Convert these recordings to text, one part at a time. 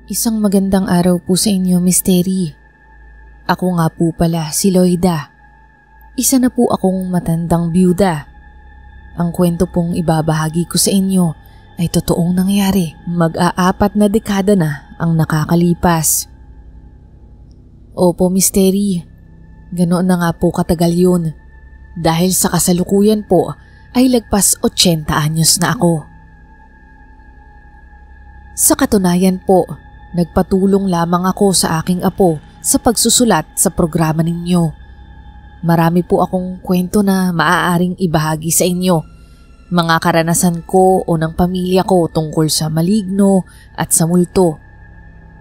Isang magandang araw po sa inyo, Miss Terry. Ako nga po pala si Loida. Isa na po akong matandang byuda. Ang kwento pong ibabahagi ko sa inyo ay totoong nangyari. Mag-aapat na dekada na ang nakakalipas. Opo, Miss Terry. Ganoon na nga po katagal yun. Dahil sa kasalukuyan po ay lagpas 80 anyos na ako. Sa katunayan po, nagpatulong lamang ako sa aking apo sa pagsusulat sa programa ninyo. Marami po akong kwento na maaaring ibahagi sa inyo. Mga karanasan ko o ng pamilya ko tungkol sa maligno at sa multo.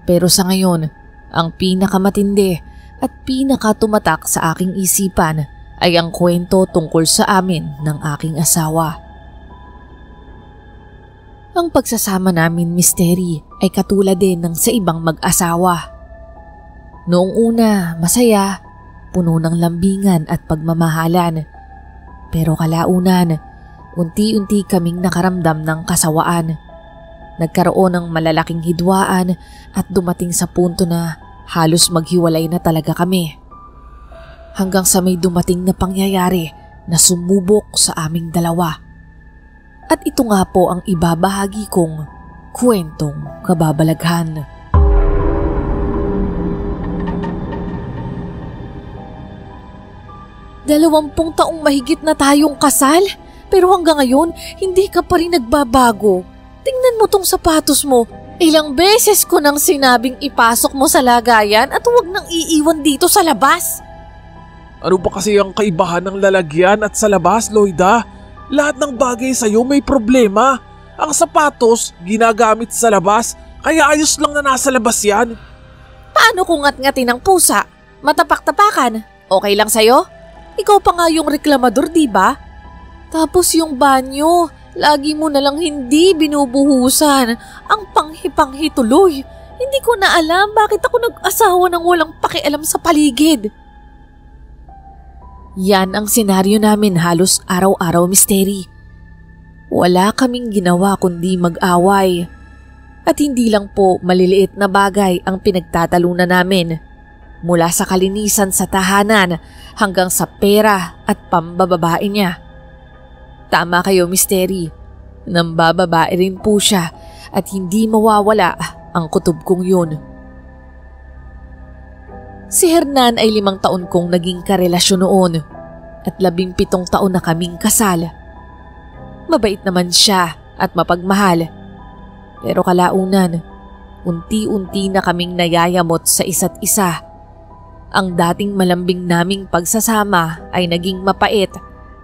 Pero sa ngayon, ang pinakamatindi at pinakatumatak sa aking isipan ay ang kwento tungkol sa amin ng aking asawa. Ang pagsasama namin, Miss Terry, ay katulad din ng sa ibang mag-asawa. Noong una, masaya, puno ng lambingan at pagmamahalan. Pero kalaunan, unti-unti kaming nakaramdam ng kasawaan. Nagkaroon ng malalaking hidwaan at dumating sa punto na halos maghiwalay na talaga kami. Hanggang sa may dumating na pangyayari na sumubok sa aming dalawa. At ito nga po ang ibabahagi kong kwentong kababalaghan. Dalawampung taong mahigit na tayong kasal, pero hanggang ngayon hindi ka pa rin nagbabago. Tingnan mo tong sapatos mo. Ilang beses ko nang sinabing ipasok mo sa lagayan at huwag nang iiwan dito sa labas. Ano ba kasi ang kaibahan ng lalagyan at sa labas, Loida? Lahat ng bagay sa'yo may problema. Ang sapatos, ginagamit sa labas, kaya ayos lang na nasa labas yan. Paano kung ngat-ngatin ng pusa? Matapak-tapakan? Okay lang sa'yo? Ikaw pa nga yung reklamador, di ba? Tapos yung banyo, lagi mo nalang hindi binubuhusan. Ang panghi-panghi tuloy. Hindi ko na alam bakit ako nag-asawa ng walang pakialam sa paligid. Yan ang senaryo namin halos araw-araw, Miss Terry. Wala kaming ginawa kundi mag-away. At hindi lang po maliliit na bagay ang pinagtatalunan namin. Mula sa kalinisan sa tahanan hanggang sa pera at pambababae niya. Tama kayo, Miss Terry. Nambababae rin po siya at hindi mawawala ang kutob kong yun. Si Hernan ay 5 taon kong naging karelasyon noon at 17 taon na kaming kasal. Mabait naman siya at mapagmahal. Pero kalaunan, unti-unti na kaming nayayamot sa isa't isa. Ang dating malambing naming pagsasama ay naging mapait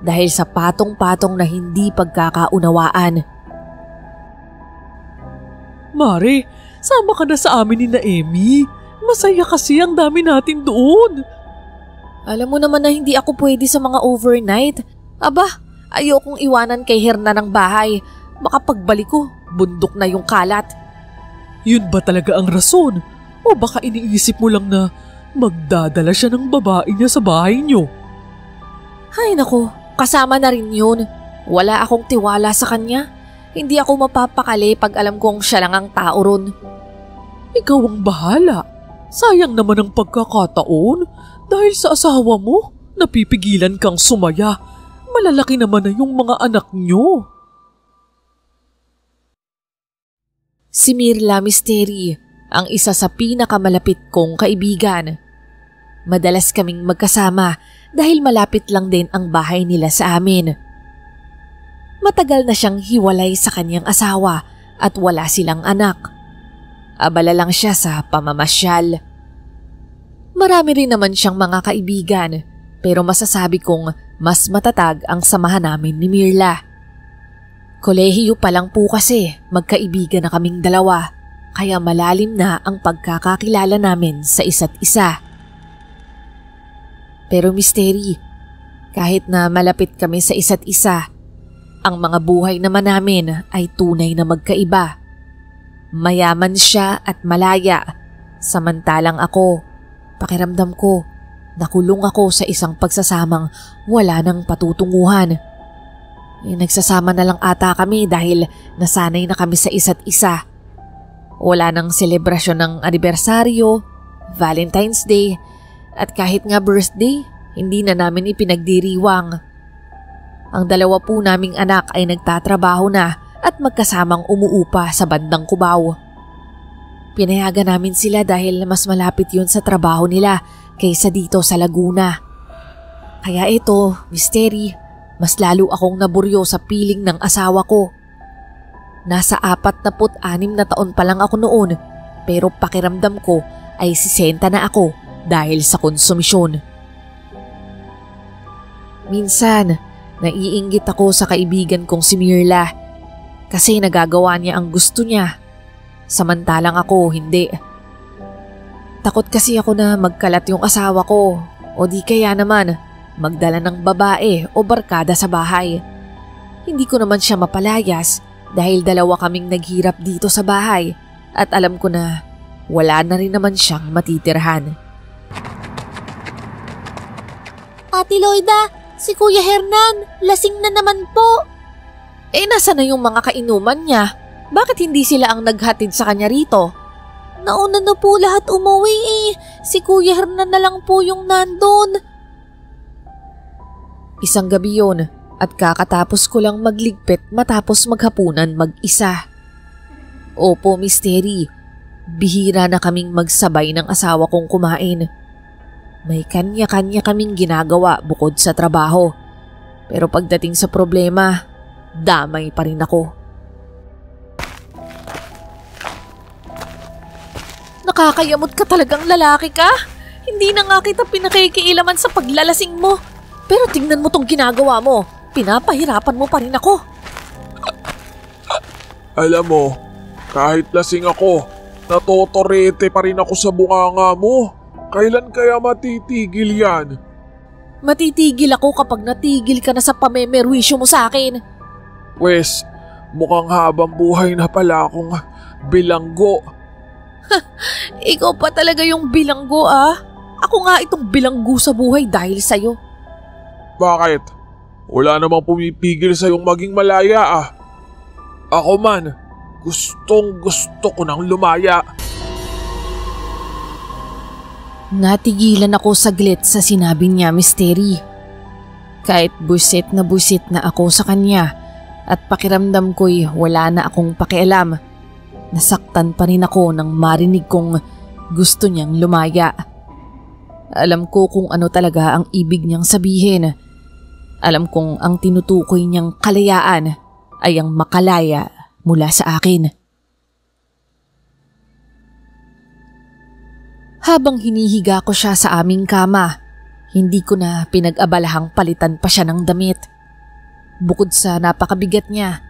dahil sa patong-patong na hindi pagkakaunawaan. Mare, sama ka na sa amin ni Naemi. Masaya kasi ang dami natin doon. Alam mo naman na hindi ako pwede sa mga overnight. Aba, ayokong iwanan kay Hernan ng bahay. Baka pagbalik ko, bundok na yung kalat. Yun ba talaga ang rason? O baka iniisip mo lang na magdadala siya ng babae niya sa bahay niyo? Ay nako, kasama na rin yun. Wala akong tiwala sa kanya. Hindi ako mapapakali pag alam kong siya lang ang tao ron. Ikaw ang bahala. Sayang naman ang pagkakataon dahil sa asawa mo, napipigilan kang sumaya. Malalaki naman na yung mga anak niyo. Si Mirla, Miss Terry, ang isa sa pinakamalapit kong kaibigan. Madalas kaming magkasama dahil malapit lang din ang bahay nila sa amin. Matagal na siyang hiwalay sa kanyang asawa at wala silang anak. Abala lang siya sa pamamasyal. Marami rin naman siyang mga kaibigan pero masasabi kong mas matatag ang samahan namin ni Mirla. Kolehiyo pa lang po kasi magkaibigan na kaming dalawa kaya malalim na ang pagkakakilala namin sa isa't isa. Pero Miss Terry, kahit na malapit kami sa isa't isa, Ang mga buhay naman namin ay tunay na magkaiba. Mayaman siya at malaya, samantalang ako, pakiramdam ko, nakulong ako sa isang pagsasamang wala nang patutunguhan. Nagsasama na lang ata kami dahil nasanay na kami sa isa't isa. Wala nang selebrasyon ng anibersaryo, Valentine's Day, at kahit nga birthday, hindi na namin ipinagdiriwang. Ang dalawa po naming anak ay nagtatrabaho na at magkasamang umuupa sa bandang Cubao. Pinayagan namin sila dahil mas malapit yun sa trabaho nila kaysa dito sa Laguna. Kaya ito, Misteri, mas lalo akong naburyo sa piling ng asawa ko. Nasa 46 na taon pa lang ako noon, pero pakiramdam ko ay 60 na ako dahil sa konsumisyon. Minsan, naiinggit ako sa kaibigan kong si Mirla kasi nagagawa niya ang gusto niya, samantalang ako hindi. Takot kasi ako na magkalat yung asawa ko o di kaya naman magdala ng babae o barkada sa bahay. Hindi ko naman siya mapalayas dahil dalawa kaming naghirap dito sa bahay at alam ko na wala na rin naman siyang matitirhan. Ate Loida, si Kuya Hernan, lasing na naman po. Nasa na yung mga kainuman niya? Bakit hindi sila ang naghatid sa kanya rito? Nauna na po lahat umuwi Si Kuya Hernan na lang po yung nandun. Isang gabi yun at kakatapos ko lang magligpit matapos maghapunan mag-isa. Opo, Misteri, bihira na kaming magsabay ng asawa kong kumain. May kanya-kanya kaming ginagawa bukod sa trabaho. Pero pagdating sa problema, damay pa rin ako. Nakakayamot ka talagang lalaki ka. Hindi na nga kita pinakikialaman sa paglalasing mo. Pero tingnan mo tong ginagawa mo. Pinapahirapan mo pa rin ako. Alam mo, kahit lasing ako, natotorete pa rin ako sa bunganga mo. Kailan kaya matitigil yan? Matitigil ako kapag natigil ka na sa pamemerwisyo mo sa akin. Wes, mukhang habang buhay na pala akong bilanggo. Ikaw pa talaga yung bilanggo Ako nga itong bilanggo sa buhay dahil sa'yo. Bakit? Wala namang pumipigil sa'yong maging malaya Ako man, gustong gusto ko nang lumaya. Natigilan ako saglit sa sinabi niya, Misteri. Kahit busit na ako sa kanya at pakiramdam ko'y wala na akong pakialam, nasaktan pa rin ako nang marinig kong gusto niyang lumaya. Alam ko kung ano talaga ang ibig niyang sabihin. Alam kong ang tinutukoy niyang kalayaan ay ang makalaya mula sa akin. Habang hinihiga ko siya sa aming kama, hindi ko na pinag-abalahang palitan pa siya ng damit. Bukod sa napakabigat niya,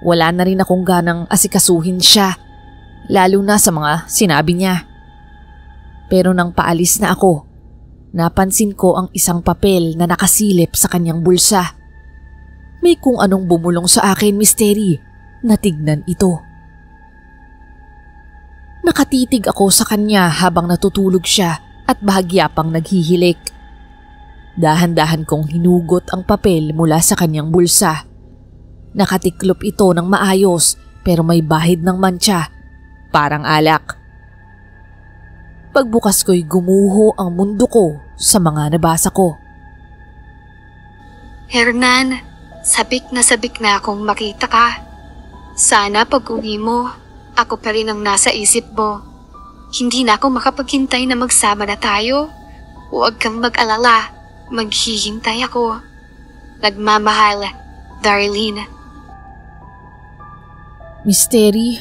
wala na rin akong ganang asikasuhin siya, lalo na sa mga sinabi niya. Pero nang paalis na ako, napansin ko ang isang papel na nakasilip sa kanyang bulsa. May kung anong bumulong sa akin, Misteri, na tignan ito. Nakatitig ako sa kanya habang natutulog siya at bahagya pang naghihilik. Dahan-dahan kong hinugot ang papel mula sa kanyang bulsa. Nakatiklop ito ng maayos pero may bahid ng mantsa, parang alak. Pagbukas ko'y gumuho ang mundo ko sa mga nabasa ko. Hernan, sabik na akong makita ka. Sana pag-uwi mo, ako pa rin ang nasa isip mo. Hindi na ako makapaghintay na magsama na tayo. Huwag kang mag-alala, maghihintay ako. Nagmamahal, Darlene. Misteri,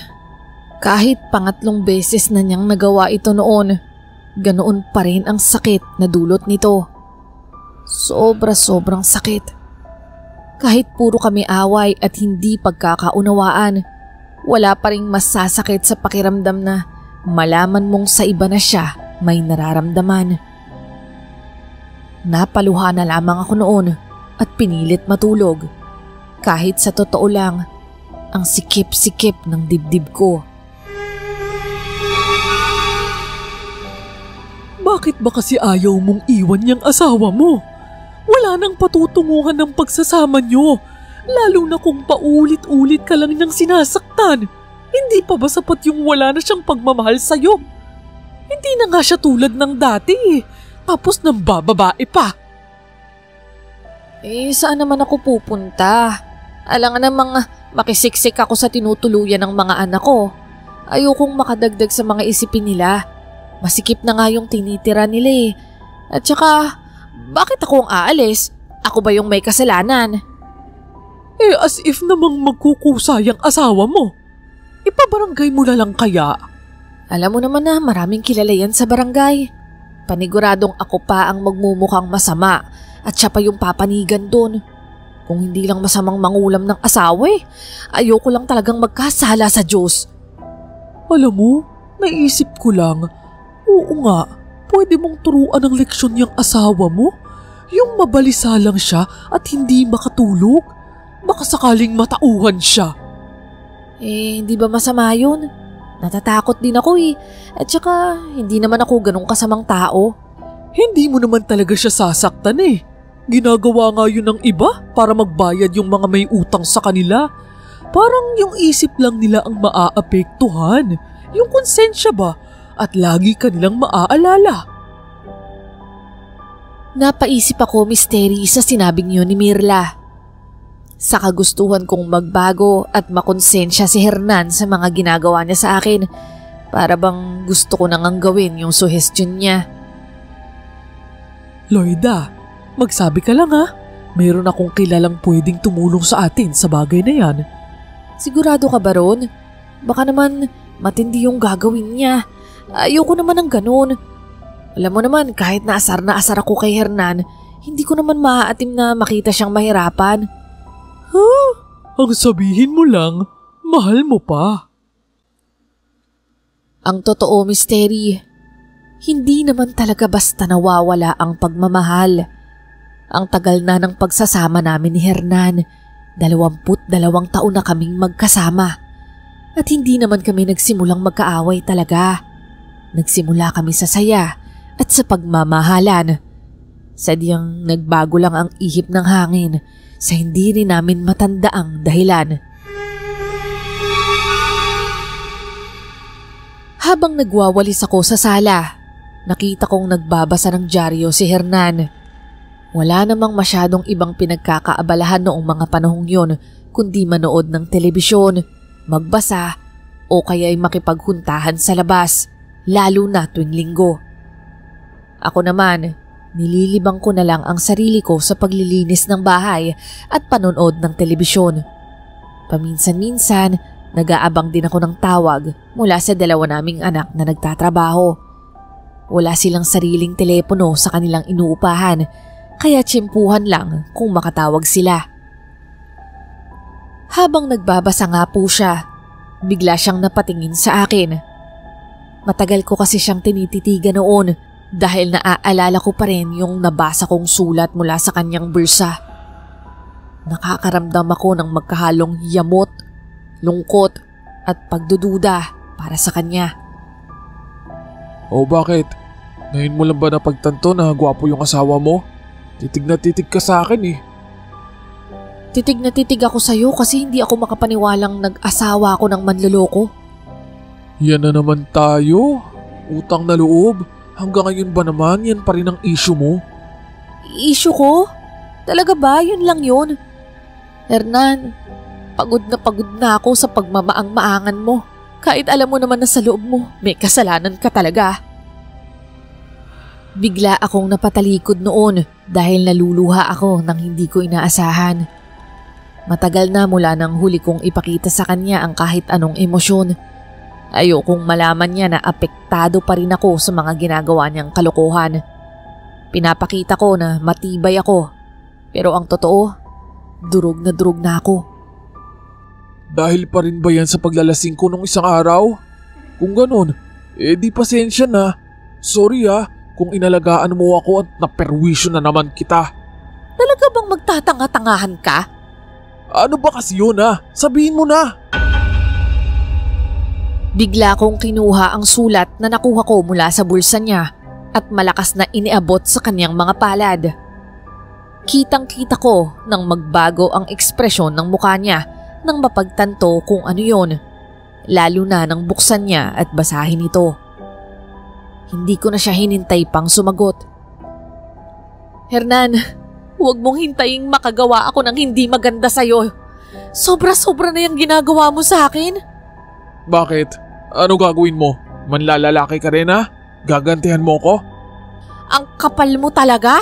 kahit pangatlong beses na niyang nagawa ito noon, ganoon pa rin ang sakit na dulot nito. Sobrang sakit. Kahit puro kami away at hindi pagkakaunawaan, wala pa ring masasakit sa pakiramdam na malaman mong sa iba na siya may nararamdaman. Napaluha na lamang ako noon at pinilit matulog. Kahit sa totoo lang, ang sikip-sikip ng dibdib ko. Bakit ba kasi ayaw mong iwan niyang asawa mo? Wala nang patutunguhan ng pagsasama niyo, lalo na kung paulit-ulit ka lang niyang sinasaktan. Hindi pa ba sapat yung wala na siyang pagmamahal sa'yo? Hindi na nga siya tulad ng dati tapos nang bababae pa. Saan naman ako pupunta? Alangan namang makisiksik ako sa tinutuluyan ng mga anak ko. Ayokong makadagdag sa mga isipin nila. Masikip na nga yung tinitira nila At saka, bakit ako ang aalis? Ako ba yung may kasalanan? As if namang magkukusa yung asawa mo. Ipabarangay mo na lang kaya? Alam mo naman na maraming kilala yan sa barangay. Paniguradong ako pa ang magmumukhang masama at siya pa yung papanigan doon. Kung hindi lang masamang mangulam ng asawa ayoko lang talagang magkasala sa Diyos. Alam mo, naisip ko lang, oo nga, pwede mong turuan ng leksyon yung asawa mo? Yung mabalisa lang siya at hindi makatulog? Baka sakaling matauhan siya. Hindi ba masama yun? Natatakot din ako At saka, hindi naman ako ganun kasamang tao. Hindi mo naman talaga siya sasaktan Ginagawa nga yun ng iba para magbayad yung mga may utang sa kanila. Parang yung isip lang nila ang maaapektuhan. Yung konsensya ba? At lagi kanilang maaalala. Napaisip ako, Misteri, sa sinabing yun ni Mirla. Sa kagustuhan kong magbago at makonsensya si Hernan sa mga ginagawa niya sa akin, para bang gusto ko nang gawin yung suhestyon niya. Loida, magsabi ka lang Mayroon akong kilalang pwedeng tumulong sa atin sa bagay na yan. Sigurado ka ba ron? Baka naman matindi yung gagawin niya. Ayoko naman ng ganun. Alam mo naman, kahit na asar ako kay Hernan, hindi ko naman maaatim na makita siyang mahirapan. Ang sabihin mo lang, mahal mo pa. Ang totoo, Misteri, hindi naman talaga basta nawawala ang pagmamahal. Ang tagal na ng pagsasama namin ni Hernan, 22 taon na kaming magkasama. At hindi naman kami nagsimulang magkaaway talaga. Nagsimula kami sa saya at sa pagmamahalan. Sadyang nagbago lang ang ihip ng hangin sa hindi rin namin matandaang dahilan. Habang nagwawalis ako sa sala, nakita kong nagbabasa ng dyaryo si Hernan. Wala namang masyadong ibang pinagkakaabalahan noong mga panahong yun kundi manood ng telebisyon, magbasa o kaya'y makipaghuntahan sa labas, lalo na tuwing linggo. Ako naman, nililibang ko na lang ang sarili ko sa paglilinis ng bahay at panonood ng telebisyon. Paminsan-minsan, nag-aabang din ako ng tawag mula sa dalawa naming anak na nagtatrabaho. Wala silang sariling telepono sa kanilang inuupahan, kaya tsimpuhan lang kung makatawag sila. Habang nagbabasa nga po siya, bigla siyang napatingin sa akin. Matagal ko kasi siyang tinititigan noon dahil naaalala ko pa rin yung nabasa kong sulat mula sa kanyang bulsa. Nakakaramdam ako ng magkahalong yamot, lungkot at pagdududa para sa kanya. Bakit? Ngayon mo lang ba napagtanto na gwapo yung asawa mo? Titig na titig ka sa akin Titig na titig ako sa'yo kasi hindi ako makapaniwalang nag-asawa ako ng manloloko. Yan na naman tayo. Utang na loob. Hanggang ngayon ba naman yan pa rin ang issue mo? Issue ko? Talaga ba? Yun lang yun. Hernan, pagod na ako sa pagmamaang-maangan mo. Kahit alam mo naman na sa loob mo, may kasalanan ka talaga. Bigla akong napatalikod noon dahil naluluha ako nang hindi ko inaasahan. Matagal na mula nang huli kong ipakita sa kanya ang kahit anong emosyon. Ayokong malaman niya na apektado pa rin ako sa mga ginagawa niyang kalokohan. Pinapakita ko na matibay ako, pero ang totoo, durog na ako. Dahil pa rin ba yan sa paglalasing ko nung isang araw? Kung ganun, di pasensya na. Sorry kung inalagaan mo ako at naperwisyo na naman kita. Talaga bang magtatanga-tangahan ka? Ano ba kasi yun Sabihin mo na. Bigla kong kinuha ang sulat na nakuha ko mula sa bulsa niya at malakas na iniabot sa kanyang mga palad. Kitang-kita ko nang magbago ang ekspresyon ng mukha niya nang mapagtanto kung ano yon, lalo na nang buksan niya at basahin ito. Hindi ko na siya hinintay pang sumagot. Hernan, huwag mong hintaying makagawa ako ng hindi maganda sa'yo. Sobra-sobra na yung ginagawa mo sa akin. Bakit? Ano gagawin mo? Manlalalaki ka rin Gagantihan mo ko? Ang kapal mo talaga?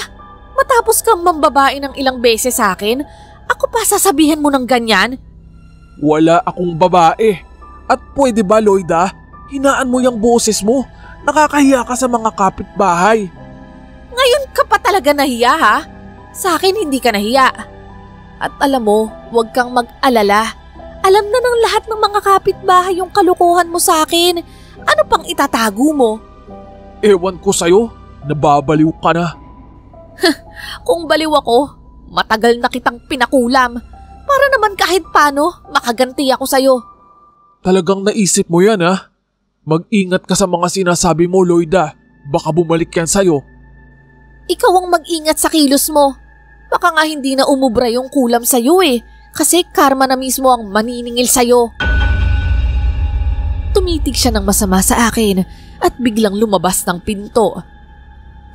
Matapos kang mambabae ng ilang beses sa akin, ako pa sasabihin mo ng ganyan? Wala akong babae. At pwede ba, Loida? Hinaan mo yung boses mo. Nakakahiya ka sa mga kapitbahay. Ngayon ka pa talaga nahiya Sa akin hindi ka nahiya. At alam mo, huwag kang mag-alala. Alam na ng lahat ng mga kapitbahay yung kalukuhan mo sa akin. Ano pang itatago mo? Ewan ko sa'yo. Nababaliw ka na. Kung baliw ako, matagal na kitang pinakulam. Para naman kahit paano, makaganti ako sa'yo. Talagang naisip mo yan Mag-ingat ka sa mga sinasabi mo, Loida. Baka bumalik yan sa'yo. Ikaw ang mag-ingat sa kilos mo. Baka nga hindi na umubra yung kulam sa'yo kasi karma na mismo ang maniningil sa'yo. Tumitig siya ng masama sa akin at biglang lumabas ng pinto.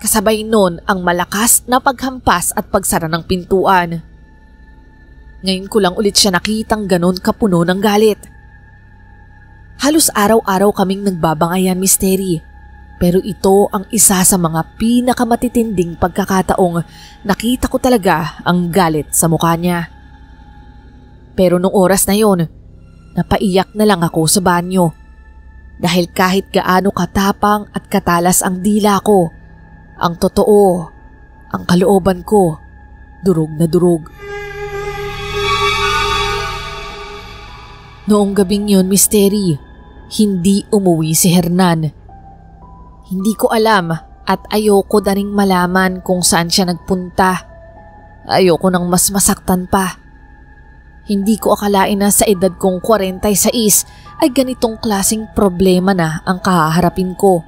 Kasabay nun ang malakas na paghampas at pagsara ng pintuan. Ngayon ko lang ulit siya nakitang ganon kapuno ng galit. Halos araw-araw kaming nagbabangayan, Misteri. Pero ito ang isa sa mga pinakamatitinding pagkakataong nakita ko talaga ang galit sa mukha niya. Pero nung oras na yon, napaiyak na lang ako sa banyo. Dahil kahit gaano katapang at katalas ang dila ko, ang totoo, ang kalooban ko, durog na durog. Noong gabing yon, Misteri, hindi umuwi si Hernan. Hindi ko alam at ayoko na ring malaman kung saan siya nagpunta. Ayoko nang mas masaktan pa. Hindi ko akalain na sa edad kong 46 ay ganitong klaseng problema na ang kahaharapin ko.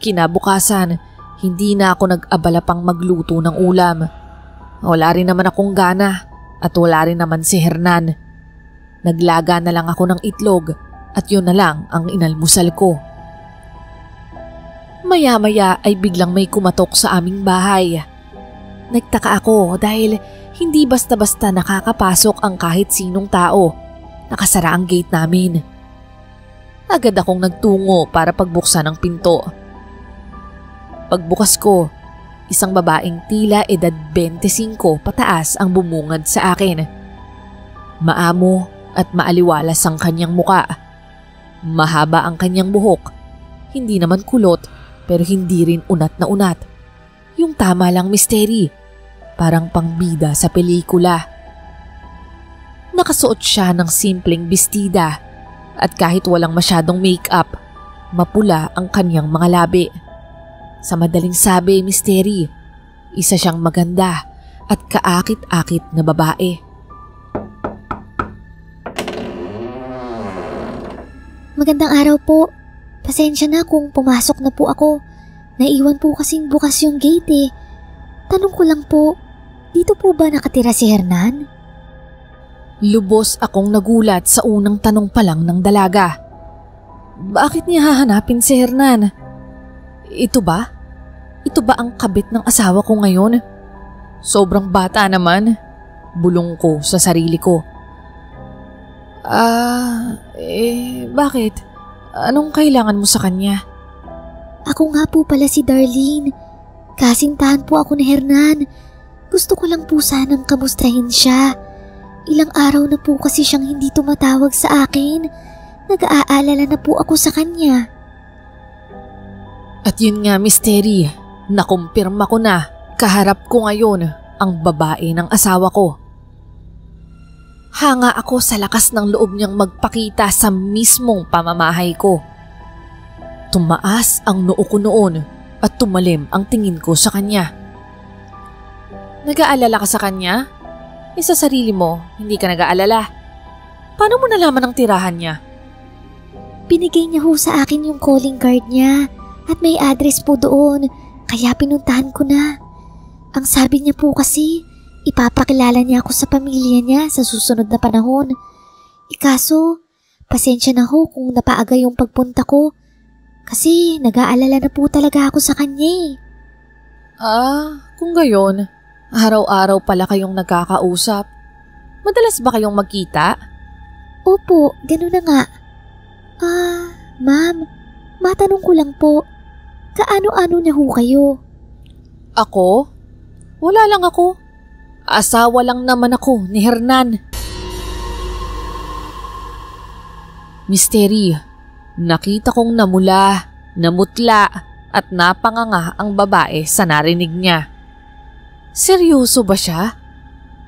Kinabukasan, hindi na ako nag-abala pang magluto ng ulam. Wala rin naman akong gana at wala rin naman si Hernan. Naglaga na lang ako ng itlog at yun na lang ang inalmusal ko. Maya-maya ay biglang may kumatok sa aming bahay. Nagtaka ako dahil hindi basta-basta nakakapasok ang kahit sinong tao. Nakasara ang gate namin. Agad akong nagtungo para pagbuksan ang pinto. Pagbukas ko, isang babaeng tila edad 25 pataas ang bumungad sa akin. Maamo at maaliwalas ang kanyang muka. Mahaba ang kanyang buhok. Hindi naman kulot pero hindi rin unat na unat. Yung tama lang, Misteri. Parang pangbida sa pelikula. Nakasuot siya ng simpleng bestida at kahit walang masyadong make-up, mapula ang kanyang mga labi. Sa madaling sabi, Misteri, isa siyang maganda at kaakit-akit na babae. Magandang araw po. Pasensya na kung pumasok na po ako. Naiwan po kasing bukas yung gate. Tanong ko lang po, dito po ba nakatira si Hernan? Lubos akong nagulat sa unang tanong pa lang ng dalaga. Bakit niya hahanapin si Hernan? Ito ba? Ito ba ang kabit ng asawa ko ngayon? Sobrang bata naman. Bulong ko sa sarili ko. Bakit? Anong kailangan mo sa kanya? Ako nga po pala si Darlene. Kasintahan po ako ni Hernan. Gusto ko lang po sanang kamustahin siya. Ilang araw na po kasi siyang hindi tumatawag sa akin. Nag-aalala na po ako sa kanya. At yun nga, Misteri, nakumpirma ko na kaharap ko ngayon ang babae ng asawa ko. Hanga ako sa lakas ng loob niyang magpakita sa mismong pamamahay ko. Tumaas ang noo ko noon at tumalim ang tingin ko sa kanya. Nag-aalala ka sa kanya? Sa sarili mo, hindi ka nag-aalala. Paano mo nalaman ang tirahan niya? Binigay niya ho sa akin yung calling card niya at may address po doon, kaya pinuntahan ko na. Ang sabi niya po kasi, ipapakilala niya ako sa pamilya niya sa susunod na panahon. Ikaso, pasensya na ho kung napaaga yung pagpunta ko kasi nag-aalala na po talaga ako sa kanya. Kung gayon, araw-araw pala kayong nagkakausap. Madalas ba kayong magkita? Opo, gano'n na nga. Ma'am, matanong ko lang po, kaano-ano na ho kayo? Ako? Wala lang ako. Asawa lang naman ako ni Hernan. Misteri, nakita kong namula, namutla at napanganga ang babae sa narinig niya. Seryoso ba siya?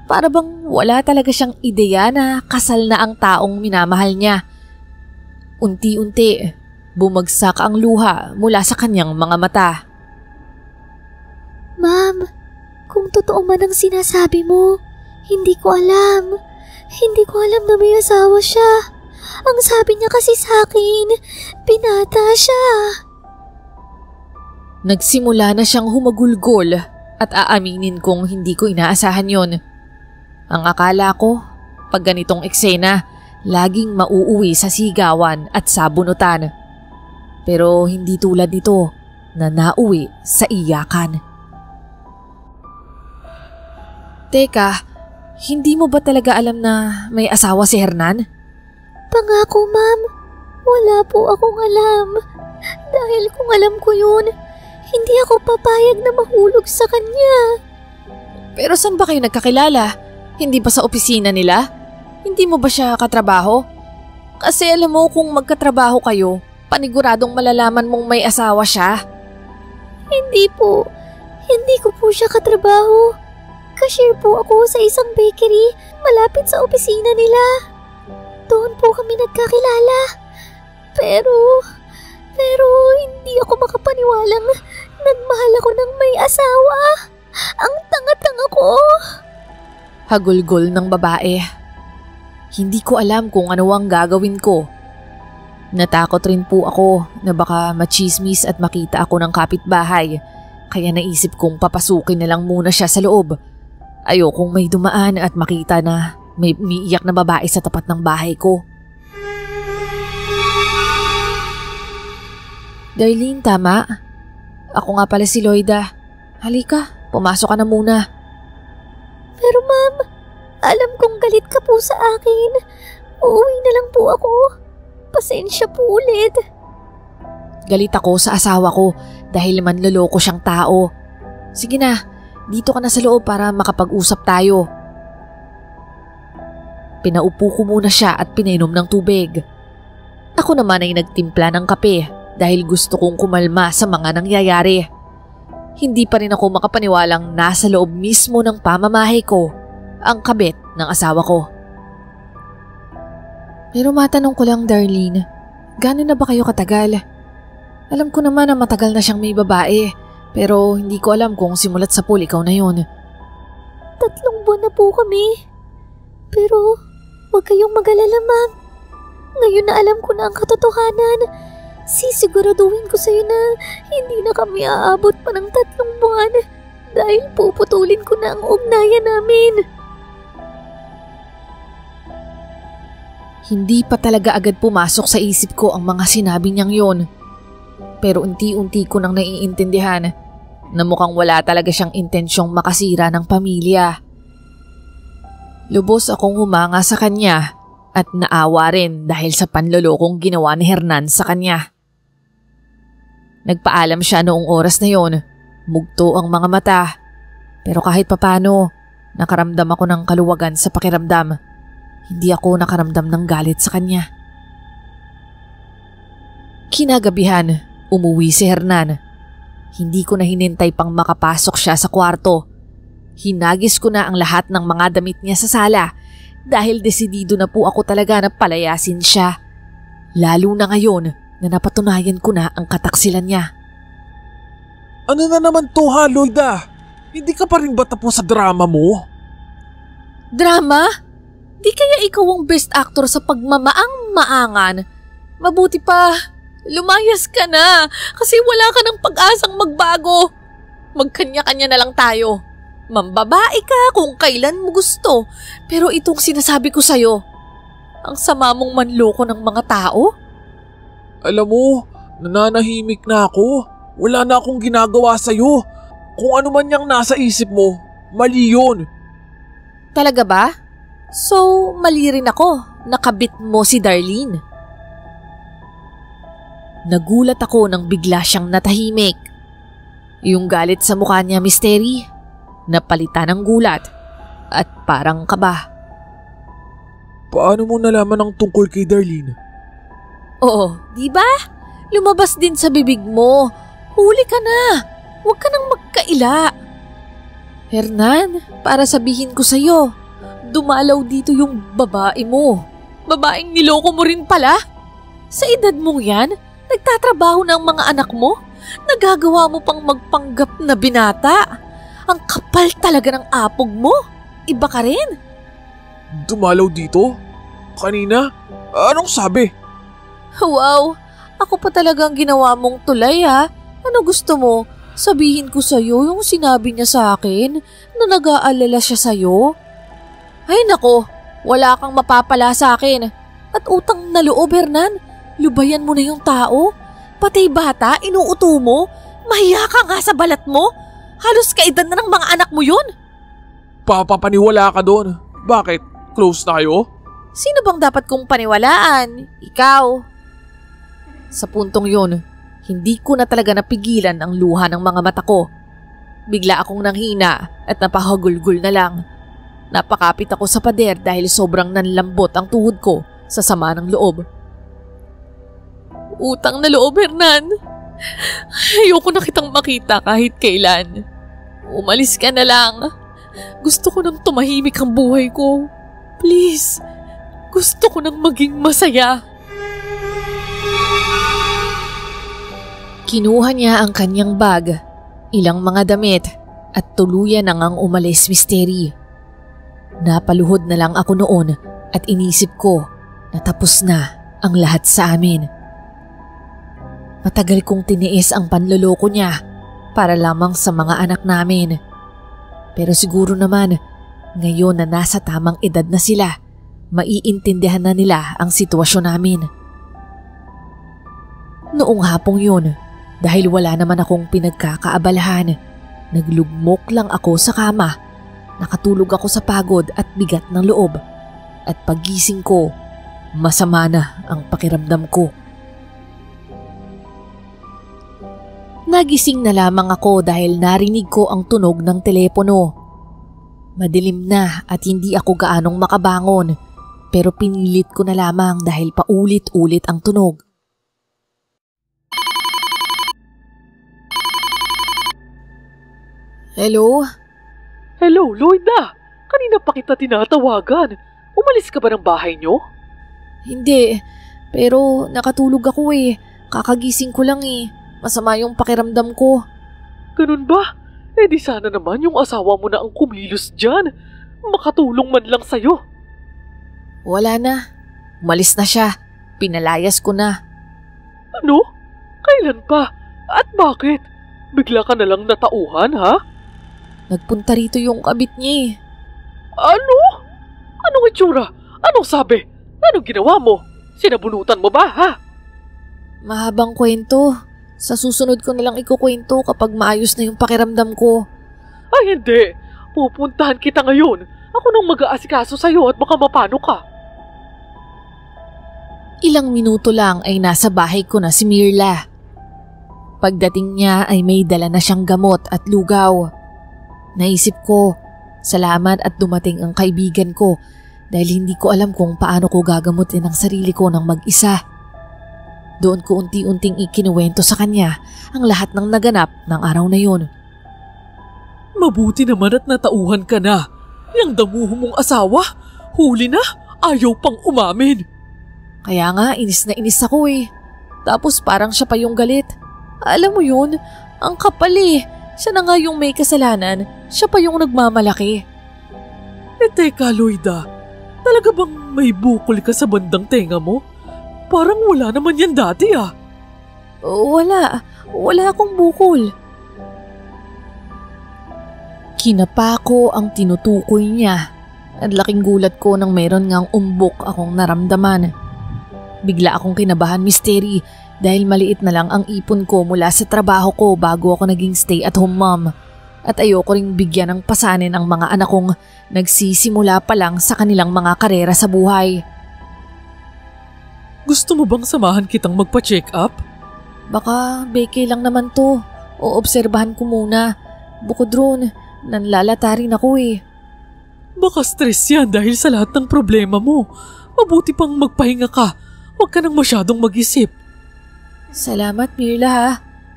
Para bang wala talaga siyang ideya na kasal na ang taong minamahal niya. Unti-unti, bumagsak ang luha mula sa kanyang mga mata. Ma'am, kung totoo man ang sinasabi mo, hindi ko alam. Hindi ko alam na may asawa siya. Ang sabi niya kasi sa akin, binata siya. Nagsimula na siyang humagulgol at aaminin kong hindi ko inaasahan yon. Ang akala ko, pag ganitong eksena, laging mauuwi sa sigawan at sabunutan. Pero hindi tulad nito na nauwi sa iyakan. Teka, hindi mo ba talaga alam na may asawa si Hernan? Pangako, ma'am. Wala po akong alam. Dahil kung alam ko yun, hindi ako papayag na mahulog sa kanya. Pero saan ba kayo nagkakilala? Hindi ba sa opisina nila? Hindi mo ba siya katrabaho? Kasi alam mo kung magkatrabaho kayo, paniguradong malalaman mong may asawa siya. Hindi po. Hindi ko po siya katrabaho. Cashier po ako sa isang bakery malapit sa opisina nila. Doon po kami nagkakilala. Pero hindi ako makapaniwalang nagmahal ako ng may asawa. Ang tanga-tanga ko. Hagulgol ng babae. Hindi ko alam kung ano ang gagawin ko. Natakot rin po ako na baka machismis at makita ako ng kapitbahay. Kaya naisip kong papasukin na lang muna siya sa loob. Ayokong may dumaan at makita na may umiiyak na babae sa tapat ng bahay ko. Darlene, tama. Ako nga pala si Loida. Halika, pumasok ka na muna. Pero ma'am, alam kong galit ka po sa akin. Uuwi na lang po ako. Pasensya po ulit. Galit ako sa asawa ko dahil manloloko siyang tao. Sige na, dito ka na sa loob para makapag-usap tayo. Pinaupo ko muna siya at pinainom ng tubig. Ako naman ay nagtimpla ng kape dahil gusto kong kumalma sa mga nangyayari. Hindi pa rin ako makapaniwalang nasa loob mismo ng pamamahay ko ang kabit ng asawa ko. Pero matanong ko lang, Darlene, gaano na ba kayo katagal? Alam ko naman na matagal na siyang may babae, pero hindi ko alam kung simulat sa pool ikaw na yun. 3 buwan na po kami. Pero huwag kayong mag-alala, ma'am. Ngayon na alam ko na ang katotohanan, sisiguraduhin ko sa'yo na hindi na kami aabot pa ng 3 buwan dahil puputulin ko na ang ugnayan namin. Hindi pa talaga agad pumasok sa isip ko ang mga sinabi niyang yon. Pero unti-unti ko nang naiintindihan na mukhang wala talaga siyang intensyong makasira ng pamilya. Lubos akong humanga sa kanya at naawa rin dahil sa panlolokong ginawa ni Hernan sa kanya. Nagpaalam siya noong oras na yon, mugto ang mga mata. Pero kahit papano, nakaramdam ako ng kaluwagan sa pakiramdam. Hindi ako nakaramdam ng galit sa kanya. Kinagabihan, umuwi si Hernan. Hindi ko na hinintay pang makapasok siya sa kwarto. Hinagis ko na ang lahat ng mga damit niya sa sala dahil desidido na po ako talaga na palayasin siya. Lalo na ngayon na napatunayan ko na ang kataksilan niya. Ano na naman to ha, Loida? Hindi ka pa rin ba tapos sa drama mo? Drama? Di kaya ikaw ang best actor sa pagmamaang-maangan? Mabuti pa, lumayas ka na kasi wala ka ng pag-asang magbago. Magkanya-kanya na lang tayo. Mambabae ka kung kailan mo gusto. Pero itong sinasabi ko sa'yo, ang sama mong manloko ng mga tao? Alam mo, nananahimik na ako. Wala na akong ginagawa sa'yo. Kung ano man yang nasa isip mo, mali yun. Talaga ba? So, mali rin ako. Nakabit mo si Darlene. Nagulat ako nang bigla siyang natahimik. Yung galit sa mukha niya, Mystery, napalitan ng gulat at parang kaba. Paano mo nalaman ang tungkol kay Darlene? Oo, di ba? Lumabas din sa bibig mo. Huli ka na. Huwag ka nang magkaila. Hernan, para sabihin ko sa'yo, dumalaw dito yung babae mo. Babaeng niloko mo rin pala. Sa edad mong yan, nagtatrabaho ng mga anak mo. Nagagawa mo pang magpanggap na binata. Ang kapal talaga ng apog mo. Iba ka rin. Dumalaw dito? Kanina? Anong sabi? Wow, ako pa talagang ginawa mong tulay ha. Ano gusto mo? Sabihin ko sa'yo yung sinabi niya sa akin na nag-aalala siya sa'yo? Ay nako, wala kang mapapala sa akin. At utang na loob, Hernan. Lubayan mo na yung tao. Pati bata, inuuto mo. Mahiya ka nga sa balat mo. Halos kaedad na ng mga anak mo yun. Papapaniwala ka doon. Bakit? Close na kayo? Sino bang dapat kong paniwalaan? Ikaw. Sa puntong yun, hindi ko na talaga napigilan ang luha ng mga mata ko. Bigla akong nanghina at napahagulgul na lang. Napakapit ako sa pader dahil sobrang nanlambot ang tuhod ko sa sama ng loob. Utang na loob, Hernan. Ayoko na kitang makita kahit kailan. Umalis ka na lang. Gusto ko nang tumahimik ang buhay ko. Please, gusto ko nang maging masaya. Kinuha niya ang kanyang bag, ilang mga damit at tuluyan nang ang umalis, Mystery. Napaluhod na lang ako noon at inisip ko na tapos na ang lahat sa amin. Matagal kong tiniis ang panloloko niya para lamang sa mga anak namin. Pero siguro naman, ngayon na nasa tamang edad na sila, maiintindihan na nila ang sitwasyon namin. Noong hapong yun, dahil wala naman akong pinagkakaabalahan, naglugmok lang ako sa kama. Nakatulog ako sa pagod at bigat ng loob. At paggising ko, masama na ang pakiramdam ko. Nagising na lamang ako dahil narinig ko ang tunog ng telepono. Madilim na at hindi ako gaanong makabangon, pero pinilit ko na lamang dahil paulit-ulit ang tunog. Hello? Hello, Lloyda. Kanina pa kita tinatawagan. Umalis ka ba ng bahay niyo? Hindi, pero nakatulog ako eh. Kakagising ko lang eh. Masama yung pakiramdam ko. Ganun ba? Eh di sana naman yung asawa mo na ang kumilos dyan. Makatulong man lang sa'yo. Wala na. Umalis na siya. Pinalayas ko na. Ano? Kailan pa? At bakit? Bigla ka na lang natauhan, ha? Nagpunta rito yung kabit niya eh. Ano? Anong itsura? Anong sabi? Anong ginawa mo? Sinabunutan mo ba, ha? Mahabang kwento. Sa susunod ko na lang ikukwento kapag maayos na yung pakiramdam ko. Ay hindi. Pupuntahan kita ngayon. Ako nang mag-aasikaso sa'yo at baka mapano ka. Ilang minuto lang ay nasa bahay ko na si Mirla. Pagdating niya ay may dala na siyang gamot at lugaw. Naisip ko, salamat at dumating ang kaibigan ko dahil hindi ko alam kung paano ko gagamutin ang sarili ko ng mag-isa. Doon ko unti-unting ikinuwento sa kanya ang lahat ng naganap ng araw na yun. Mabuti naman at natauhan ka na. Yang damuho mong asawa, huli na, ayaw pang umamin. Kaya nga, inis na inis ako eh. Tapos parang siya pa yung galit. Alam mo yun, ang kapal eh. Siya na nga yung may kasalanan, siya pa yung nagmamalaki. Teka Loida, talaga bang may bukol ka sa bandang tenga mo? Parang wala naman yan dati ah. Wala akong bukol. Kinapa ko ang tinutukoy niya. At laking gulat ko nang meron ngang umbok akong naramdaman. Bigla akong kinabahan, Misteri, dahil maliit na lang ang ipon ko mula sa trabaho ko bago ako naging stay-at-home mom. At ayoko ring bigyan ng pasanin ang mga anak kong nagsisimula pa lang sa kanilang mga karera sa buhay. Gusto mo bang samahan kitang magpa-check up? Baka beke lang naman to. O obserbahan ko muna. Bukod ron, nanlalata rin ako eh. Baka stress yan dahil sa lahat ng problema mo. Mabuti pang magpahinga ka. Huwag ka nang masyadong mag-isip. Salamat, Mirla ha.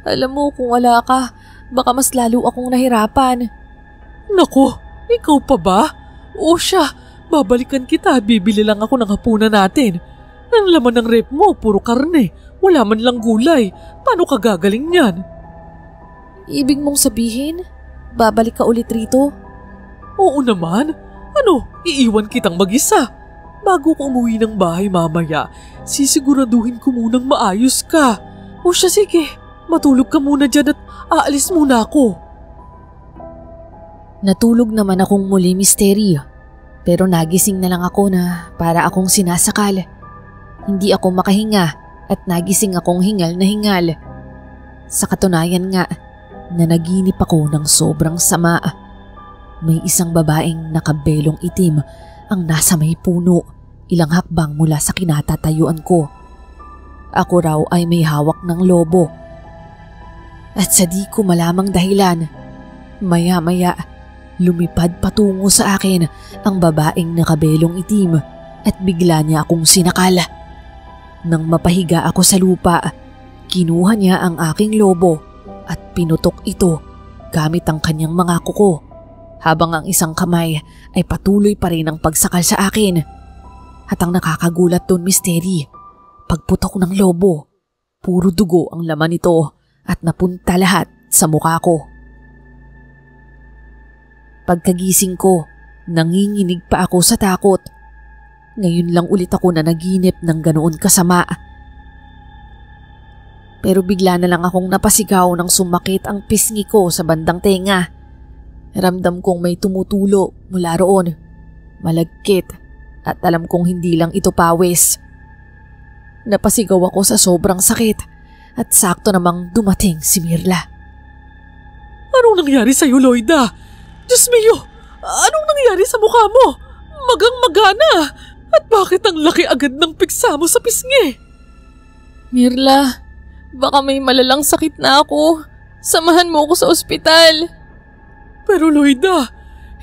Alam mo kung wala ka, baka mas lalo akong nahirapan. Naku, ikaw pa ba? O siya, babalikan kita at bibili lang ako ng hapunan natin. Ang laman ng rep mo, puro karne. Wala man lang gulay. Paano ka gagaling yan? Ibig mong sabihin, babalik ka ulit rito? Oo naman. Ano, iiwan kitang mag-isa. Bago ko umuwi ng bahay mamaya, sisiguraduhin ko munang maayos ka. O siya sige, matulog ka muna dyan at aalis muna ako. Natulog naman akong muli, Misteri. Pero nagising na lang ako na para akong sinasakal. Hindi ako makahinga at nagising akong hingal na hingal. Sa katunayan nga, nanaginip ako ng sobrang sama. May isang babaeng nakabelong itim ang nasa may puno, ilang hakbang mula sa kinatatayuan ko. Ako raw ay may hawak ng lobo. At sa di ko malamang dahilan, maya-maya lumipad patungo sa akin ang babaeng nakabelong itim at bigla niya akong sinakal. Nang mapahiga ako sa lupa, kinuha niya ang aking lobo at pinutok ito gamit ang kanyang mga kuko. Habang ang isang kamay ay patuloy pa rin ang pagsakal sa akin. At ang nakakagulat doon, Misteri, pagputok ng lobo, puro dugo ang laman nito at napunta lahat sa mukha ko. Pagkagising ko, nanginginig pa ako sa takot. Ngayon lang ulit ako na naginip ng ganoon kasama. Pero bigla na lang akong napasigaw nang sumakit ang pisngi ko sa bandang tenga. Ramdam kong may tumutulo mula roon. Malagkit at alam kong hindi lang ito pawis. Napasigaw ako sa sobrang sakit at sakto namang dumating si Mirla. Anong nangyari sa'yo, Loida? Diyos mio, anong nangyari sa mukha mo? Magang-magana. At bakit ang laki agad ng piksa mo sa pisngi? Mirla, baka may malalang sakit na ako. Samahan mo ako sa ospital. Pero Loida,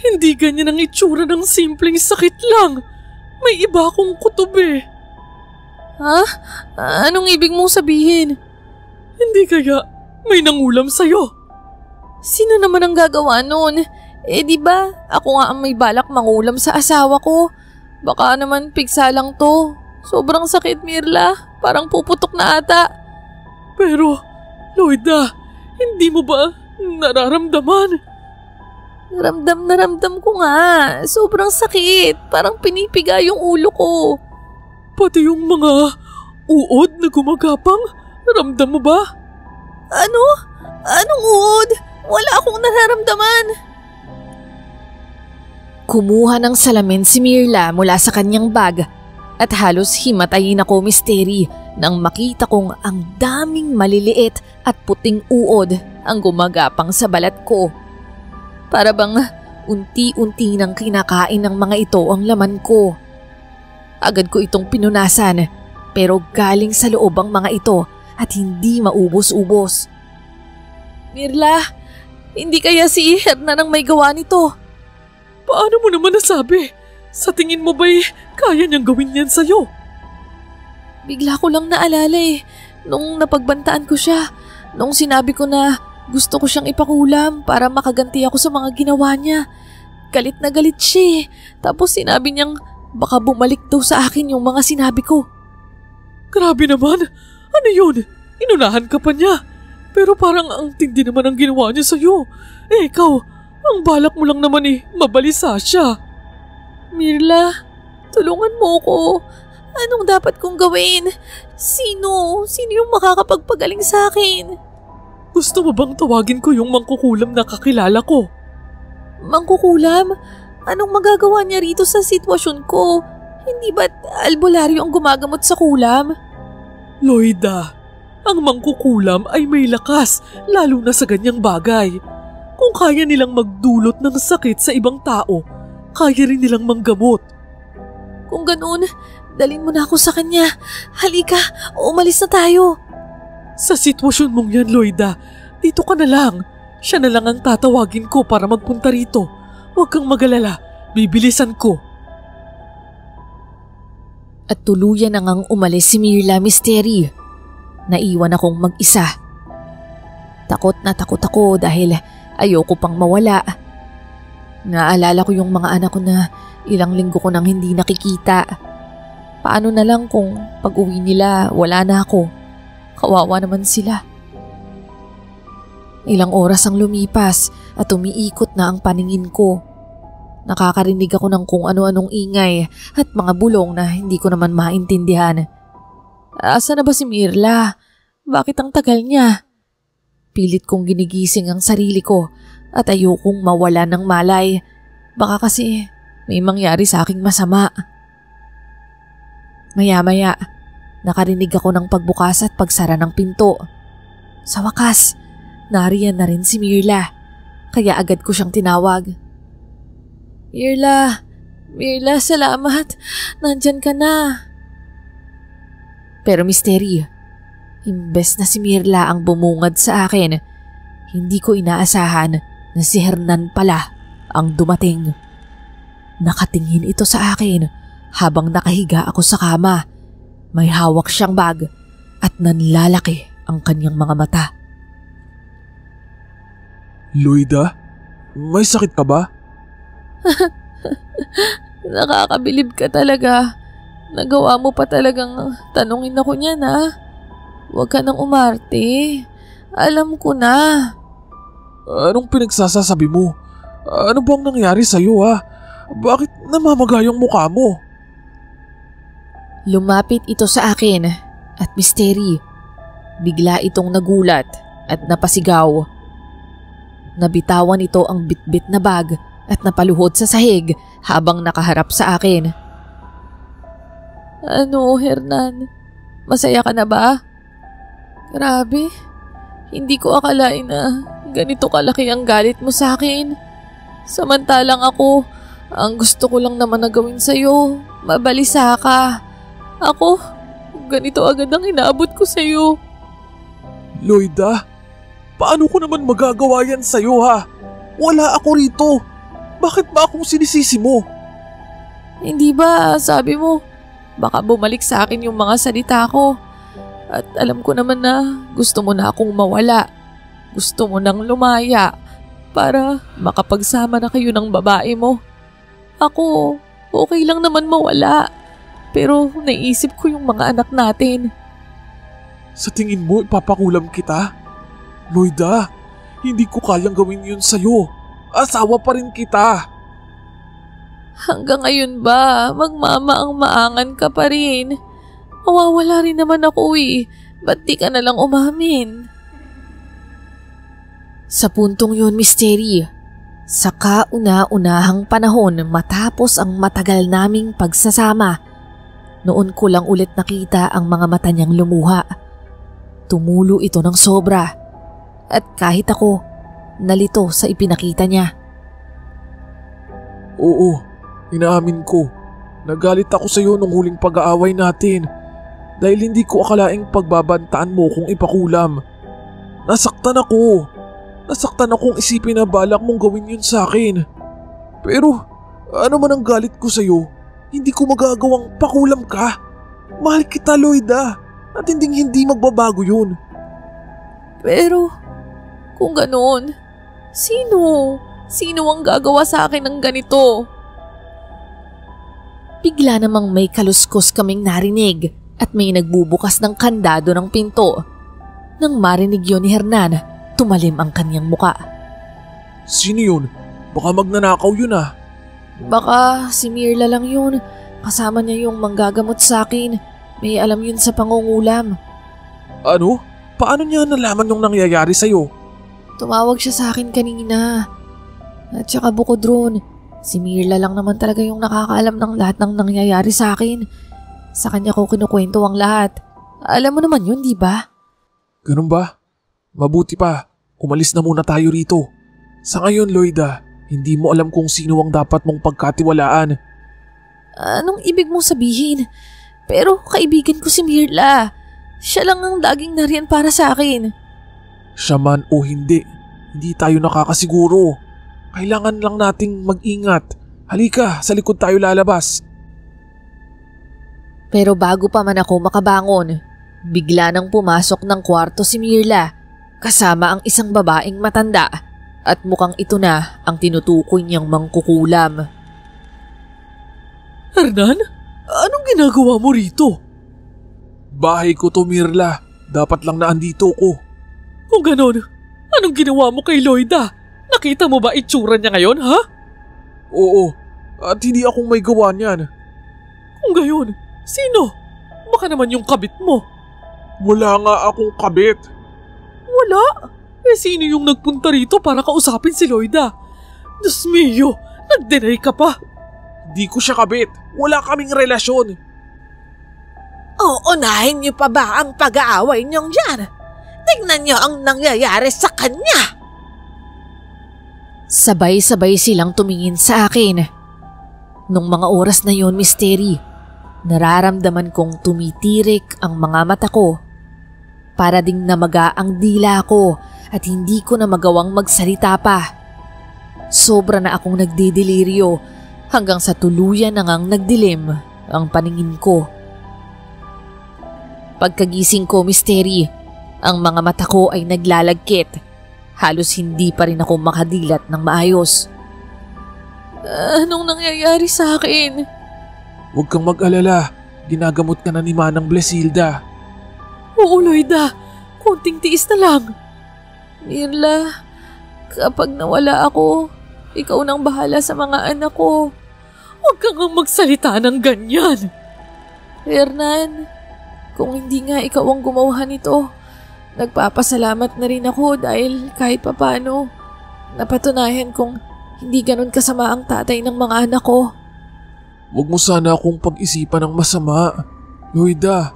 hindi ganyan ang itsura ng simpleng sakit lang. May iba akong kutob eh. Ha? Anong ibig mong sabihin? Hindi kaya may nangulam sa'yo? Sino naman ang gagawa nun? Di ba ako nga ang may balak mangulam sa asawa ko? Baka naman pigsa lang to. Sobrang sakit, Mirla. Parang puputok na ata. Pero, Loida, hindi mo ba nararamdaman? Ramdam na ramdam ko nga. Sobrang sakit. Parang pinipiga yung ulo ko. Pati yung mga uod na gumagapang, ramdam mo ba? Ano? Anong uod? Wala akong nararamdaman. Kumuha ng salamin si Mirla mula sa kanyang bag at halos himatayin ako, Misteri, nang makita kong ang daming maliliit at puting uod ang gumagapang sa balat ko. Para bang unti-unti nang kinakain ng mga ito ang laman ko. Agad ko itong pinunasan pero galing sa loob ang mga ito at hindi maubos-ubos. Mirla, hindi kaya si Hernan ang may gawa nito? Paano mo naman nasabi? Sa tingin mo ba'y kaya niyang gawin yan sa'yo? Bigla ko lang naalala nung napagbantaan ko siya, nung sinabi ko na gusto ko siyang ipakulam para makaganti ako sa mga ginawa niya. Galit na galit siya Tapos sinabi niyang baka bumalik daw sa akin yung mga sinabi ko. Grabe naman! Ano yun? Inunahan ka pa niya? Pero parang ang tindi naman ang ginawa niya sa'yo. Ikaw, ang balak mo lang naman mabalisa siya. Mirla, tulungan mo ko. Anong dapat kong gawin? Sino yung makakapagpagaling sa akin? Gusto mo bang tawagin ko yung mangkukulam na kakilala ko? Mangkukulam? Anong magagawa niya rito sa sitwasyon ko? Hindi ba't albularyo ang gumagamot sa kulam? Loida, ang mangkukulam ay may lakas, lalo na sa ganyang bagay. Kung kaya nilang magdulot ng sakit sa ibang tao, kaya rin nilang manggamot. Kung ganoon, dalhin mo na ako sa kanya. Halika, umalis na tayo. Sa sitwasyon mong yan, Loida, dito ka na lang. Siya na lang ang tatawagin ko para magpunta rito. Huwag kang magalala, bibilisan ko. At tuluyan na ngang umalis si Mirla Misteri. Naiwan akong mag-isa. Takot na takot ako dahil ayoko pang mawala. Naalala ko yung mga anak ko na ilang linggo ko nang hindi nakikita. Paano na lang kung pag-uwi nila wala na ako? Kawawa naman sila. Ilang oras ang lumipas at umiikot na ang paningin ko. Nakakarinig ako ng kung ano-anong ingay at mga bulong na hindi ko naman maintindihan. Asa na ba si Mirla? Bakit ang tagal niya? Pilit kong ginigising ang sarili ko at ayokong mawala ng malay. Baka kasi may mangyari sa aking masama. Maya-maya, nakarinig ako ng pagbukas at pagsara ng pinto. Sa wakas, nariyan na rin si Mirla, kaya agad ko siyang tinawag. Mirla, salamat. Nandyan ka na. Pero Misteri, imbes na si Mirla ang bumungad sa akin, hindi ko inaasahan na si Hernan pala ang dumating. Nakatingin ito sa akin habang nakahiga ako sa kama. May hawak siyang bag at nanlalaki ang kanyang mga mata. Loida, may sakit ka ba? Nakakabilib ka talaga. Nagawa mo pa talagang tanungin ako niyan, ha? Huwag ka nang umarte. Alam ko na. Anong pinagsasasabi mo? Ano bang nangyari sa'yo, ha? Bakit namamaga yung mukha mo? Lumapit ito sa akin at Misteri. Bigla itong nagulat at napasigaw. Nabitawan ito ang bitbit na bag at napaluhod sa sahig habang nakaharap sa akin. Ano, Hernan? Masaya ka na ba? Grabe, hindi ko akalain na ganito kalaki ang galit mo sa akin. Samantalang ako, ang gusto ko lang naman na gawin sa'yo, mabalisa ka. Ako, ganito agad ang inaabot ko sa'yo. Loida, paano ko naman magagawa yan sa'yo, ha? Wala ako rito. Bakit ba akong sinisisi mo? Hindi ba, sabi mo, baka bumalik sa akin yung mga salita ko. At alam ko naman na gusto mo na akong mawala. Gusto mo nang lumaya para makapagsama na kayo ng babae mo. Ako, okay lang naman mawala. Pero naisip ko yung mga anak natin. Sa tingin mo ipapakulam kita? Loida, hindi ko kayang gawin yun sa'yo. Asawa pa rin kita. Hanggang ngayon ba, magmamaang-maangan ka pa rin? Mawawala rin naman ako eh. Ba't di ka nalang umamin? Sa puntong yun, Misteri, sa kauna-unahang panahon matapos ang matagal naming pagsasama, noon ko lang ulit nakita ang mga mata niyang lumuha. Tumulo ito ng sobra. At kahit ako, nalito sa ipinakita niya. Oo, inaamin ko. Nagalit ako sa iyo nung huling pag-aaway natin dahil hindi ko akalaing pagbabantaan mo kung ipakulam. Nasaktan ako. Nasaktan akong isipin na balak mong gawin yun sa akin. Pero ano man ang galit ko sa iyo, hindi ko magagawang pakulam ka. Mahal kita, Loida, at hindi magbabago yun. Pero kung ganoon, Sino ang gagawa sa akin ng ganito? Bigla namang may kaluskos kaming narinig at may nagbubukas ng kandado ng pinto. Nang marinig yun ni Hernan, tumalim ang kanyang muka. Sino yun? Baka magnanakaw yun ah. Baka si Mirla lang yun. Kasama niya yung manggagamot sa akin. May alam yun sa pangungulam. Ano? Paano niya nalaman yung nangyayari sa'yo? Tumawag siya sa akin kanina. At saka bukod ron, si Mirla lang naman talaga yung nakakaalam ng lahat ng nangyayari sa akin. Sa kanya ko kinukwento ang lahat. Alam mo naman yun, di ba? Ganun ba? Mabuti pa, umalis na muna tayo rito. Sa ngayon, Loida, hindi mo alam kung sino ang dapat mong pagkatiwalaan. Anong ibig mong sabihin? Pero kaibigan ko si Mirla. Siya lang ang laging nariyan para sa akin. Siya man o hindi tayo nakakasiguro. Kailangan lang nating mag-ingat. Halika, sa likod tayo lalabas. Pero bago pa man ako makabangon, bigla nang pumasok ng kwarto si Mirla kasama ang isang babaeng matanda at mukhang ito na ang tinutukoy niyang mangkukulam. Hernan, anong ginagawa mo rito? Bahay ko to, Mirla. Dapat lang na andito ko. Kung ganon, anong ginawa mo kay Loida? Nakita mo ba itsura niya ngayon, ha? Oo, at hindi akong may gawa niyan. Kung gayon, sino? Baka naman yung kabit mo. Wala nga akong kabit. Wala? Sino yung nagpunta rito para kausapin si Loida? Diyos mio, nag-deny ka pa. Di ko siya kabit. Wala kaming relasyon. Uunahin niyo pa ba ang pag-aaway niyong yan? Tingnan niyo ang nangyayari sa kanya. Sabay-sabay silang tumingin sa akin. Nung mga oras na yon, Misteri, nararamdaman kong tumitirik ang mga mata ko. Para ding namaga ang dila ko at hindi ko na magawang magsalita pa. Sobra na akong nagdideliryo hanggang sa tuluyan na ngang nagdilim ang paningin ko. Pagkagising ko, Misteri, ang mga mata ko ay naglalagkit. Halos hindi pa rin ako makadilat ng maayos. Anong nangyayari sa akin? Huwag kang mag-alala. Ginagamot ka na ni Manang Blesilda. Oo, Loida. Konting tiis na lang. Mirla, kapag nawala ako, ikaw nang bahala sa mga anak ko. Huwag kang magsalita ng ganyan. Hernan, kung hindi nga ikaw ang gumawa nito, nagpapasalamat na rin ako dahil kahit papano, napatunayan kong hindi ganun kasama ang tatay ng mga anak ko. Huwag mo sana akong pag-isipan ng masama. Loida,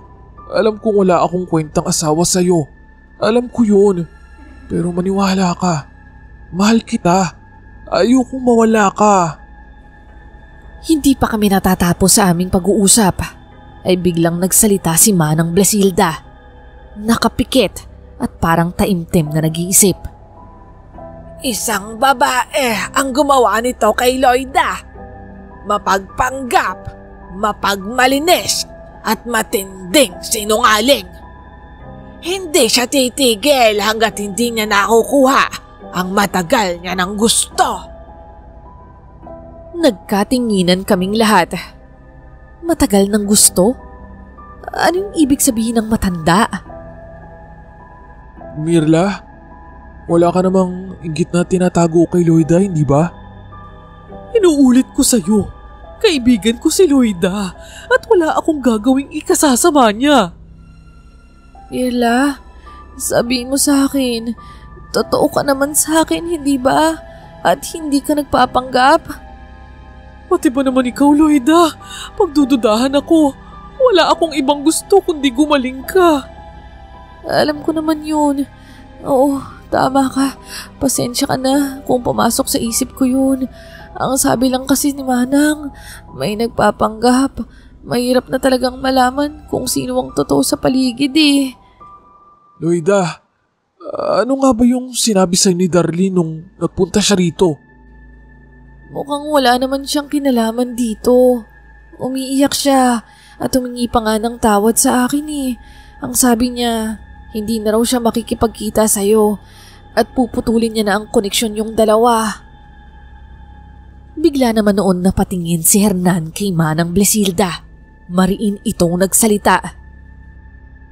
alam kong wala akong kwentang asawa sa'yo. Alam ko yun. Pero maniwala ka. Mahal kita. Ayokong mawala ka. Hindi pa kami natatapos sa aming pag-uusap ay biglang nagsalita si Manang Blesilda. Nakapikit at parang taimtim na nag-iisip. Isang babae ang gumawa nito kay Loida. Mapagpanggap, mapagmalinis, at matinding sinungaling. Hindi siya titigil hanggat hindi niya nakukuha ang matagal niya ng gusto. Nagkatinginan kaming lahat. Matagal ng gusto? Anong ibig sabihin ng matanda? Mirla, wala ka namang inggit na tinatago kay Loida, hindi ba? Inuulit ko sa'yo, kaibigan ko si Loida at wala akong gagawing ikasasama niya. Mirla, sabihin mo sa akin, totoo ka naman sa akin, hindi ba? At hindi ka nagpapanggap? Pati ba naman ikaw, Loida? Pagdududahan ako, wala akong ibang gusto kundi gumaling ka. Alam ko naman yun. Oo, tama ka. Pasensya ka na kung pumasok sa isip ko yun. Ang sabi lang kasi ni Manang, may nagpapanggap. Mahirap na talagang malaman kung sino ang totoo sa paligid eh. Loida, ano nga ba yung sinabi sa'yo ni Darlene nung nagpunta siya rito? Mukhang wala naman siyang kinalaman dito. Umiiyak siya at humingi pa nga ng tawad sa akin eh. Ang sabi niya, hindi na raw siya makikipagkita sa'yo at puputulin niya na ang koneksyon yung dalawa. Bigla naman noon napatingin si Hernan kay Manang Blesilda. Mariin itong nagsalita.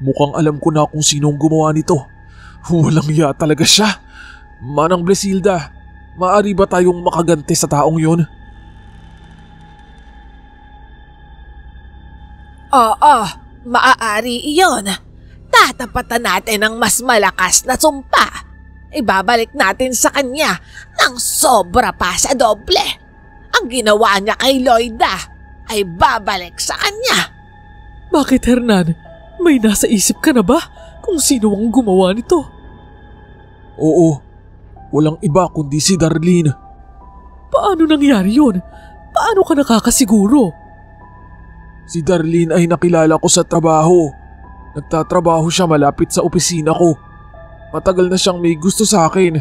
Mukhang alam ko na kung sinong gumawa nito. Walang iya talaga siya. Manang Blesilda, maaari ba tayong makaganti sa taong yun? Oo, maaari iyon. Tatapatan natin ng mas malakas na sumpa. Ibabalik natin sa kanya ng sobra pa sa doble. Ang ginawa niya kay Loida ay babalik sa kanya. Bakit, Hernan? May nasa isip ka na ba kung sino ang gumawa nito? Oo, walang iba kundi si Darlene. Paano nangyari yun? Paano ka nakakasiguro? Si Darlene ay nakilala ko sa trabaho. Nagtatrabaho siya malapit sa opisina ko. Matagal na siyang may gusto sa akin.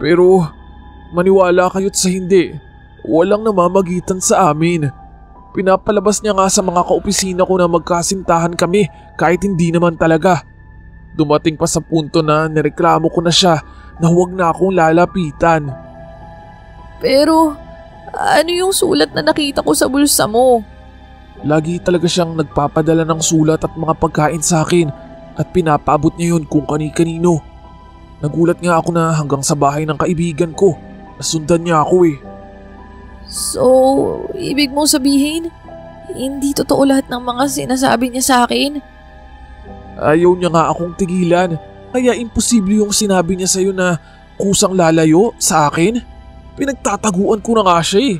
Pero maniwala kayo't sa hindi, walang namamagitan sa amin. Pinapalabas niya nga sa mga kaopisina ko na magkasintahan kami kahit hindi naman talaga. Dumating pa sa punto na nireklamo ko na siya na huwag na akong lalapitan. Pero ano yung sulat na nakita ko sa bulsa mo? Lagi talaga siyang nagpapadala ng sulat at mga pagkain sa akin at pinapaabot niya yun kung kani-kanino. Nagulat nga ako na hanggang sa bahay ng kaibigan ko, nasundan niya ako eh. So, ibig mong sabihin, hindi totoo lahat ng mga sinasabi niya sa akin? Ayaw niya nga akong tigilan, kaya imposible yung sinabi niya sa'yo na kusang lalayo sa akin. Pinagtataguan ko na nga siya eh.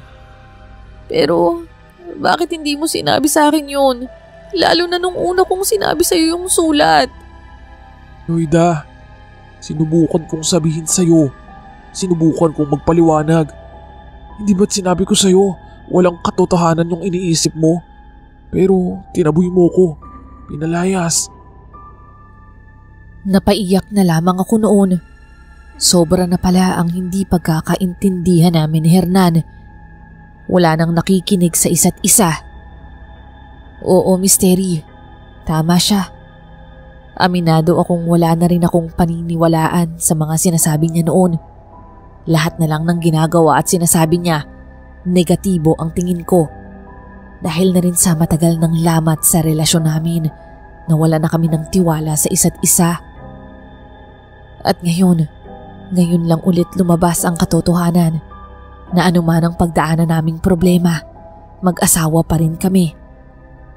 Pero, bakit hindi mo sinabi sa akin yun? Lalo na nung una kong sinabi sa'yo yung sulat. Loida, sinubukan kong sabihin sa'yo. Sinubukan kong magpaliwanag. Hindi ba't sinabi ko sa'yo, walang katotohanan yung iniisip mo? Pero tinaboy mo ko, pinalayas. Napaiyak na lamang ako noon. Sobra na pala ang hindi pagkakaintindihan namin ni Hernan. Wala nang nakikinig sa isa't isa. Oo, Misteri. Tama siya. Aminado akong wala na rin akong paniniwalaan sa mga sinasabi niya noon. Lahat na lang ng ginagawa at sinasabi niya, negatibo ang tingin ko. Dahil na rin sa matagal ng lamat sa relasyon namin, nawala na kami ng tiwala sa isa't isa. At ngayon lang ulit lumabas ang katotohanan na anuman ang pagdaanan naming problema, mag-asawa pa rin kami.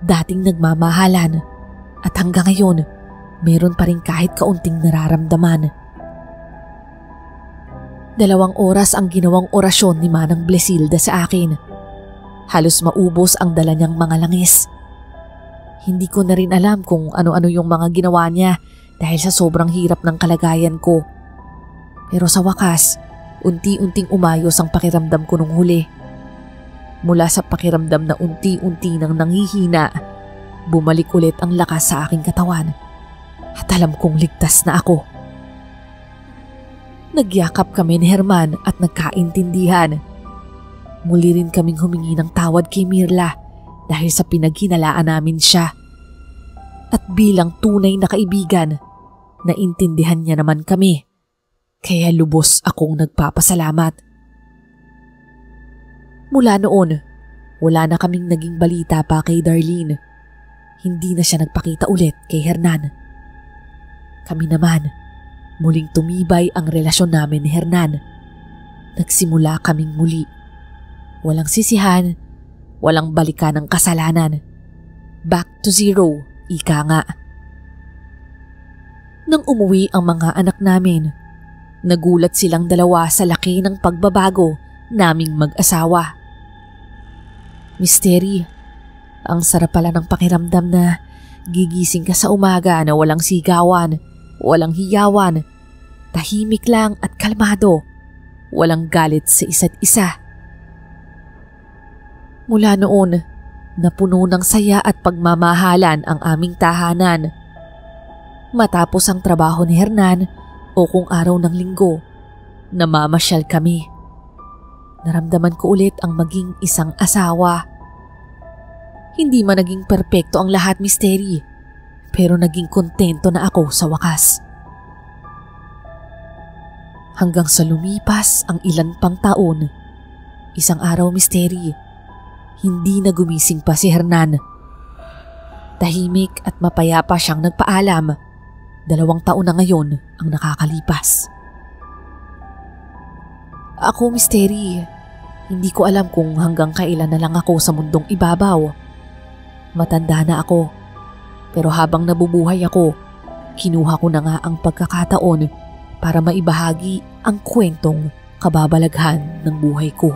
Dating nagmamahalan at hanggang ngayon, meron pa rin kahit kaunting nararamdaman. 2 oras ang ginawang orasyon ni Manang Blesilda sa akin. Halos maubos ang dala niyang mga langis. Hindi ko na rin alam kung ano-ano yung mga ginawa niya dahil sa sobrang hirap ng kalagayan ko. Pero sa wakas, unti-unting umayos ang pakiramdam ko nung huli. Mula sa pakiramdam na unti-unti nang nanghihina, bumalik ulit ang lakas sa aking katawan at alam kong ligtas na ako. Nagyakap kami ni Herman at nagkaintindihan. Muli rin kaming humingi ng tawad kay Mirla dahil sa pinaghinalaan namin siya. At bilang tunay na kaibigan, naintindihan niya naman kami. Kaya lubos akong nagpapasalamat. Mula noon, wala na kaming naging balita pa kay Darlene. Hindi na siya nagpakita ulit kay Hernan. Kami naman, muling tumibay ang relasyon namin ni Hernan. Nagsimula kaming muli. Walang sisihan, walang balikan ng kasalanan. Back to zero, ika nga. Nang umuwi ang mga anak namin, nagulat silang dalawa sa laki ng pagbabago naming mag-asawa. Misteri, ang sarap pala ng pakiramdam na gigising ka sa umaga na walang sigawan, walang hiyawan, tahimik lang at kalmado, walang galit sa isa't isa. Mula noon, napuno ng saya at pagmamahalan ang aming tahanan. Matapos ang trabaho ni Hernan o kung araw ng linggo, namamasyal kami. Naramdaman ko ulit ang maging isang asawa. Hindi man naging perpekto ang lahat, Misteri, pero naging kontento na ako sa wakas. Hanggang sa lumipas ang ilan pang taon, isang araw, Misteri, hindi na gumising pa si Hernan. Tahimik at mapayapa siyang nagpaalam 2 taon na ngayon ang nakakalipas. Ako, Misteri, hindi ko alam kung hanggang kailan na lang ako sa mundong ibabaw. Matanda na ako, pero habang nabubuhay ako, kinuha ko na nga ang pagkakataon para maibahagi ang kwentong kababalaghan ng buhay ko.